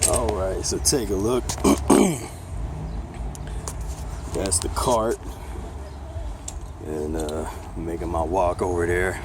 Alright, so take a look. That's the cart. And making my walk over there.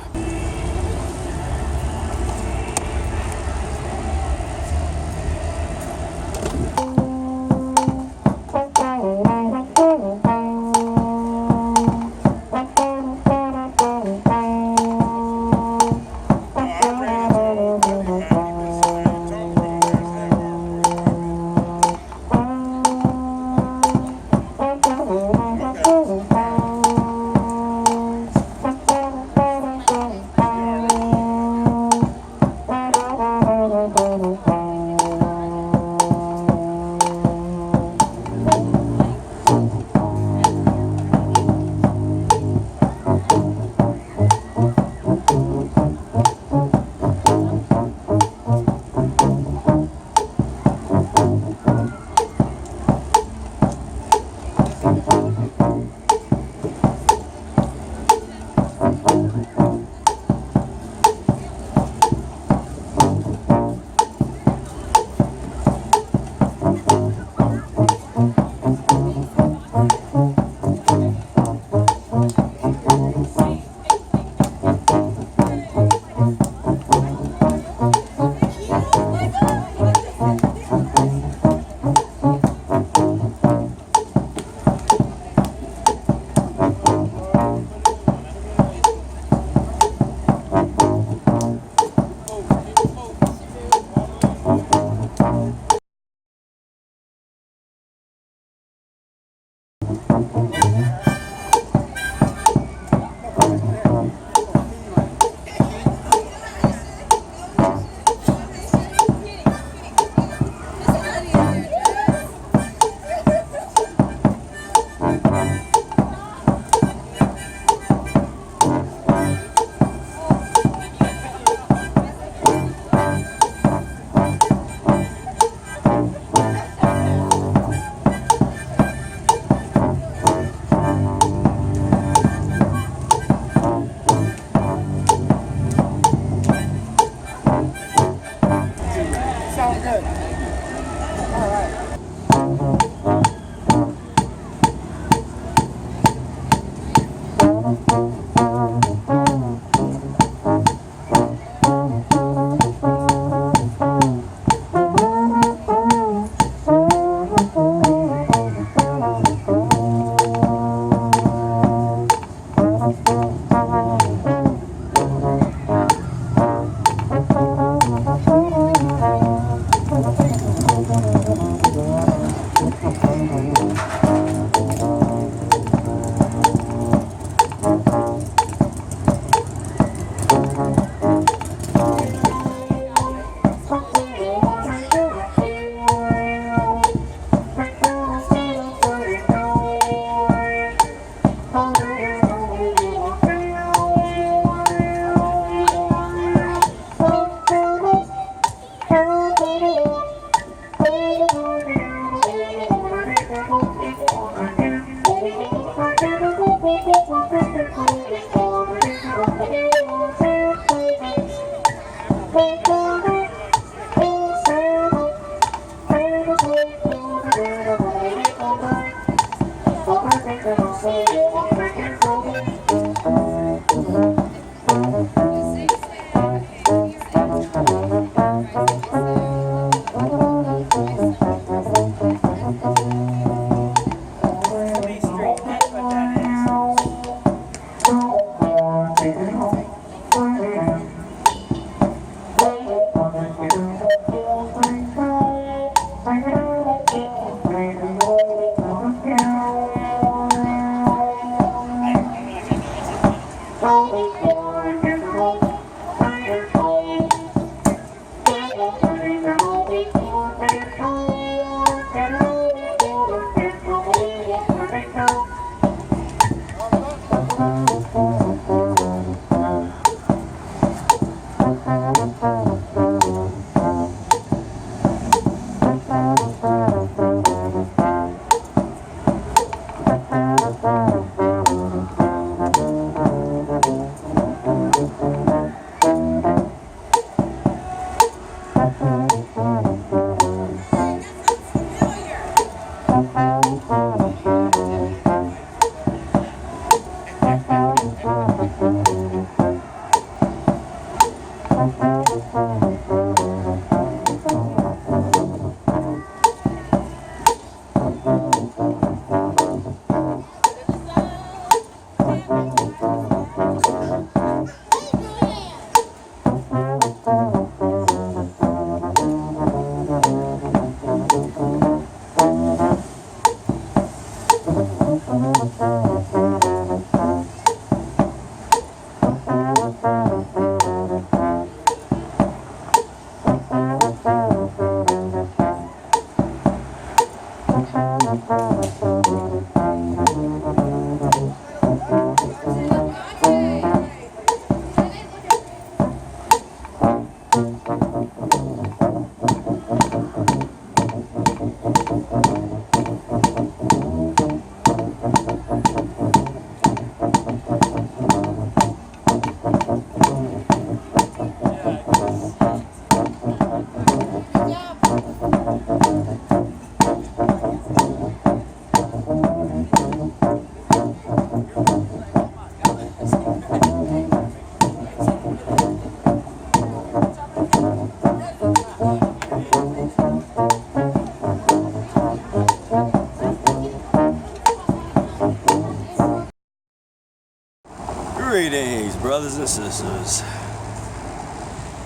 brothers and sisters.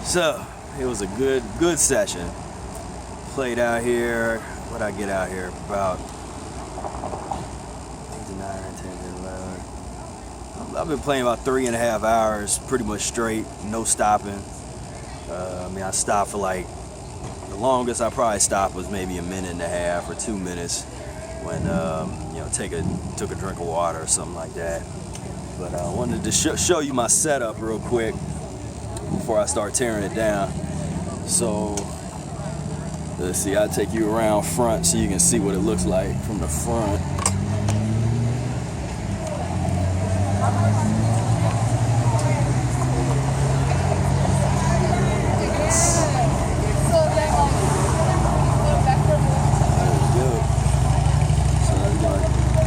So it was a good session. Played out here. What'd I get out here? About 8 to 9, 10 to 11. I've been playing about 3.5 hours, pretty much straight, no stopping. I mean, I stopped for like, the longest I probably stopped was maybe 1.5 minutes or 2 minutes when, you know, took a drink of water or something like that. But I wanted to show you my setup real quick before I start tearing it down. So, let's see, I'll take you around front so you can see what it looks like from the front.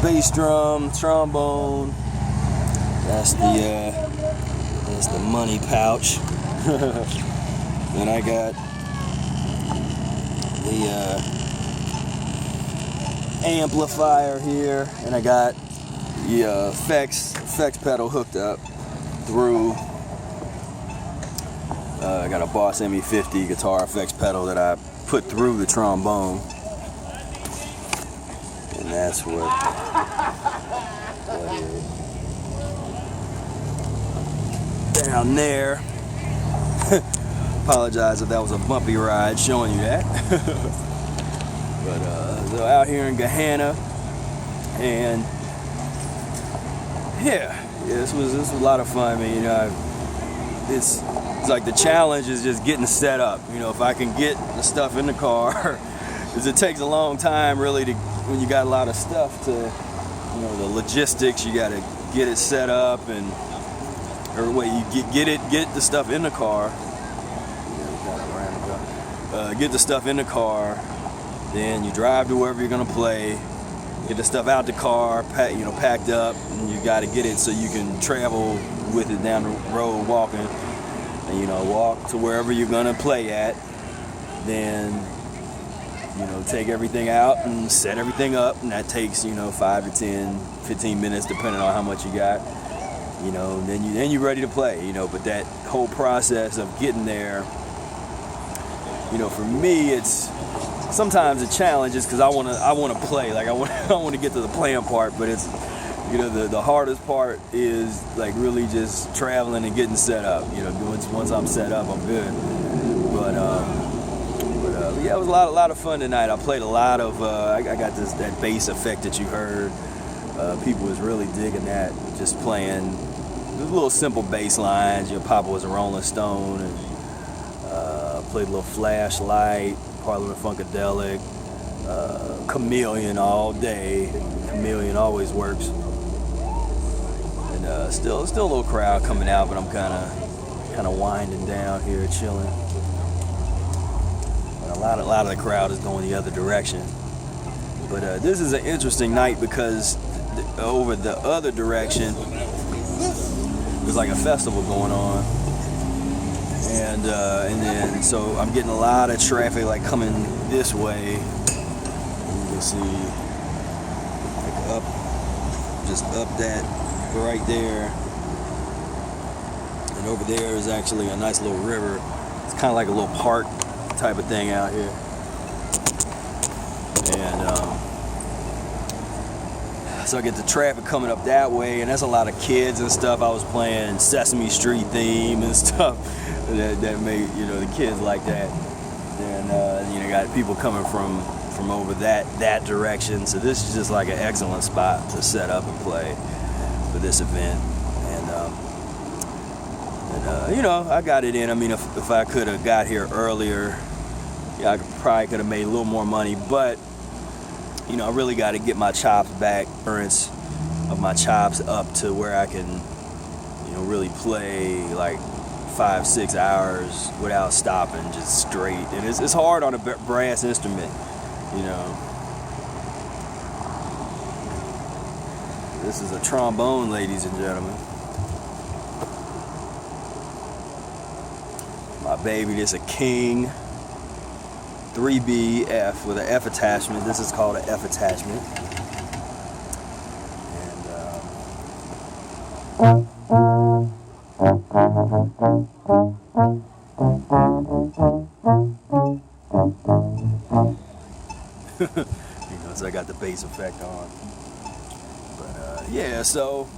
Bass drum, trombone. That's the money pouch. Then I got the amplifier here, and I got the effects pedal hooked up through. I got a Boss ME50 guitar effects pedal that I put through the trombone. And that's what that is. Down there. Apologize if that was a bumpy ride showing you that. But so out here in Gahanna, and yeah, this was a lot of fun. I mean, you know, it's like the challenge is just getting set up. You know, if I can get the stuff in the car, because it takes a long time really to, when you got a lot of stuff to, you know, the logistics, you got to get it set up, and or wait, you get the stuff in the car. Get the stuff in the car, then you drive to wherever you're gonna play, get the stuff out the car, packed up, and you got to get it so you can travel with it down the road walking, and you know, walk to wherever you're gonna play at, then you know, take everything out and set everything up, and that takes, you know, 5 to 10, 15 minutes depending on how much you got, you know, then you're ready to play, you know. But that whole process of getting there, you know, for me, it's sometimes a challenge just because I want to play, like I want to get to the playing part, but it's, you know, the hardest part is like really just traveling and getting set up, you know. Once I'm set up, I'm good. But yeah, it was a lot of fun tonight. I played a lot of I got that bass effect that you heard. People was really digging that, just playing little simple bass lines. Your Papa was a Rolling Stone, and played a little Flashlight, Parliament Funkadelic, Chameleon all day. Chameleon always works. And still a little crowd coming out, but I'm kind of winding down here, chilling. And a lot of the crowd is going the other direction. But this is an interesting night because over the other direction there's like a festival going on. And then so I'm getting a lot of traffic like coming this way. You can see like up that right there, and over there is actually a nice little river. It's kind of like a little park type of thing out here. And so I get the traffic coming up that way, and that's a lot of kids and stuff. I was playing Sesame Street theme and stuff that made, you know, the kids like that. And you know, got people coming from over that direction. So this is just like an excellent spot to set up and play for this event. And you know, I got it in. I mean, if I could have got here earlier, yeah, I probably could have made a little more money, but you know, I really got to get my chops back, currents of my chops up to where I can, you know, really play like 5-6 hours without stopping, just straight. And it's hard on a brass instrument, you know. This is a trombone, ladies and gentlemen. My baby, this is a King 3B-F with an F attachment. This is called an F attachment. And got the bass effect on. But yeah, so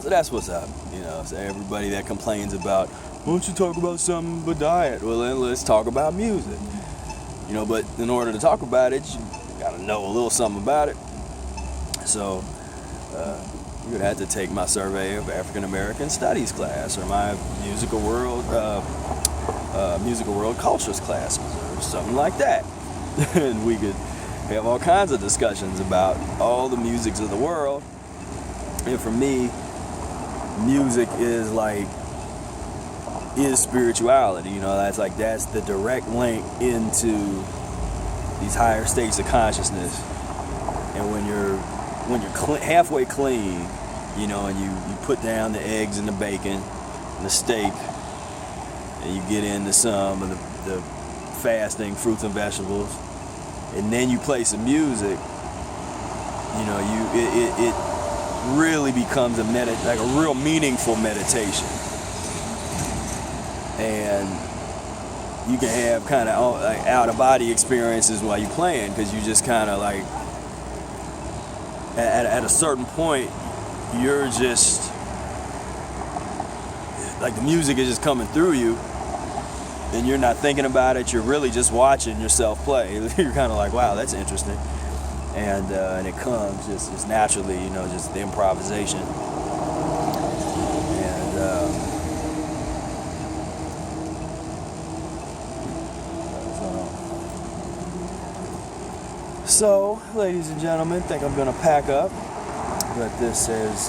that's what's up. You know, so everybody that complains about, why don't you talk about something but diet? Well, then let's talk about music. You know, but in order to talk about it, you gotta know a little something about it. So you're gonna have to take my survey of African American Studies class, or my musical world cultures classes, or something like that. And we could have all kinds of discussions about all the musics of the world. And for me, music is spirituality. You know, that's the direct link into these higher states of consciousness. And when you're halfway clean, you know, and you put down the eggs and the bacon and the steak, and you get into some of the fasting fruits and vegetables, and then you play some music, you know, it really becomes a real meaningful meditation. And you can have kind of out of body experiences while you're playing, because you just kind of at a certain point, you're just the music is just coming through you, and you're not thinking about it. You're really just watching yourself play. You're kind of like, wow, that's interesting, and it comes just naturally, you know, just the improvisation. And so, ladies and gentlemen, I think I'm gonna pack up. But this is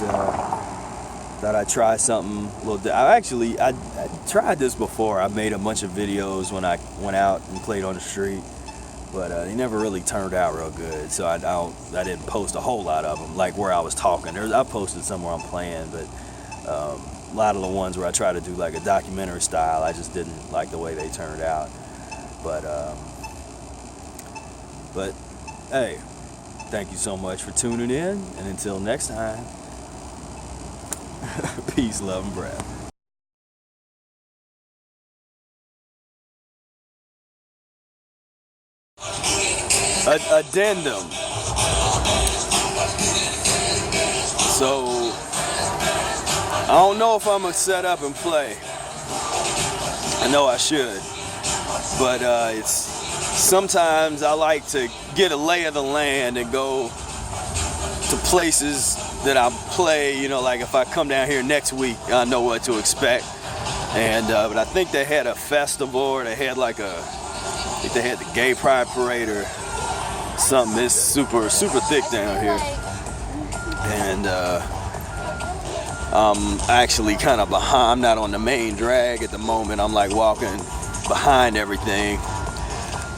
that I try something a little. I tried this before. I made a bunch of videos when I went out and played on the street, but they never really turned out real good. So I didn't post a whole lot of them, like where I was talking. I posted somewhere I'm playing, but a lot of the ones where I try to do like a documentary style, I just didn't like the way they turned out. But hey, thank you so much for tuning in, and until next time, peace, love, and breath. Addendum. So, I don't know if I'm gonna set up and play. I know I should, but sometimes I like to get a lay of the land and go to places that I play, you know, like if I come down here next week, I know what to expect. And but I think they had a festival, or they had I think they had the Gay Pride Parade or something. It's super thick down here. And I'm actually kind of behind. I'm not on the main drag at the moment. I'm like walking behind everything.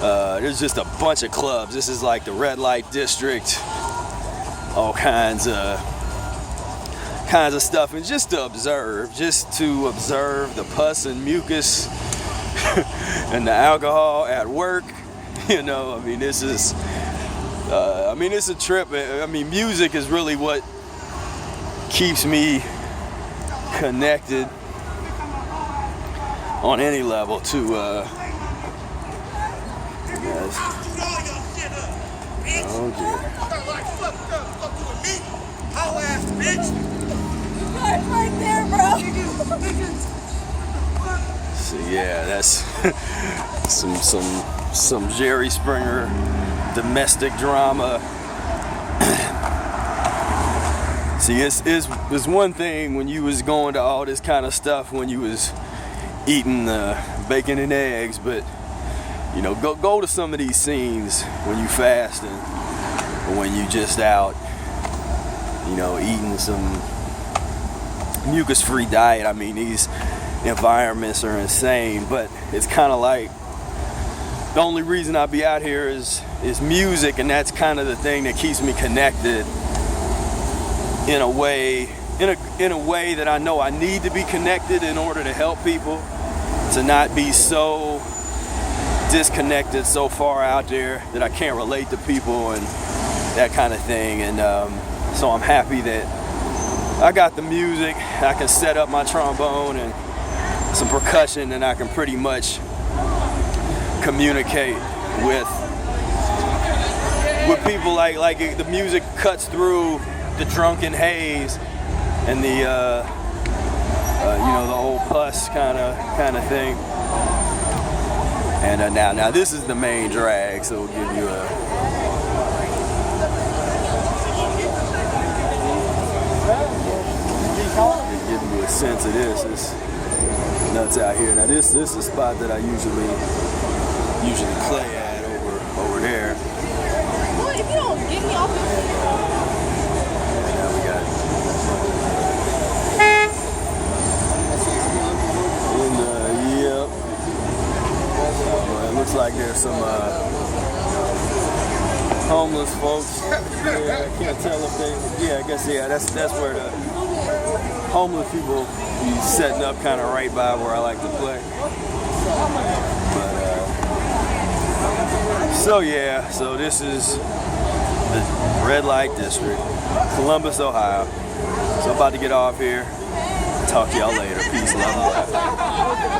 There's just a bunch of clubs. This is like the red light district, all kinds of stuff, and just to observe the pus and mucus and the alcohol at work. You know, I mean, this is it's a trip. I mean, music is really what keeps me connected on any level to oh dear. Right there, bro. So yeah, that's some Jerry Springer domestic drama. See, it's one thing when you was going to all this kind of stuff when you was eating bacon and eggs, but you know, go to some of these scenes when you fasting, or when you just out, you know, eating some mucus-free diet. I mean, these environments are insane, but it's kind of like the only reason I be out here is music, and that's kind of the thing that keeps me connected in a way that I know I need to be connected in order to help people, to not be so disconnected, so far out there that I can't relate to people and that kind of thing. And so I'm happy that I got the music. I can set up my trombone and some percussion, and I can pretty much communicate with with people like the music cuts through the drunken haze and the the old pus kind of thing. And now this is the main drag, so we'll give you a sense of this. It's nuts out here. Now this is the spot that I usually play at over there. Well, if you don't get me off Now we got yep. Well, it looks like there's some homeless folks. Yeah, I can't tell if they. Yeah, I guess that's where the homeless people be setting up kind of right by where I like to play. But so this is the red light district, Columbus, Ohio. So I'm about to get off here. Talk to y'all later. Peace, love, and life.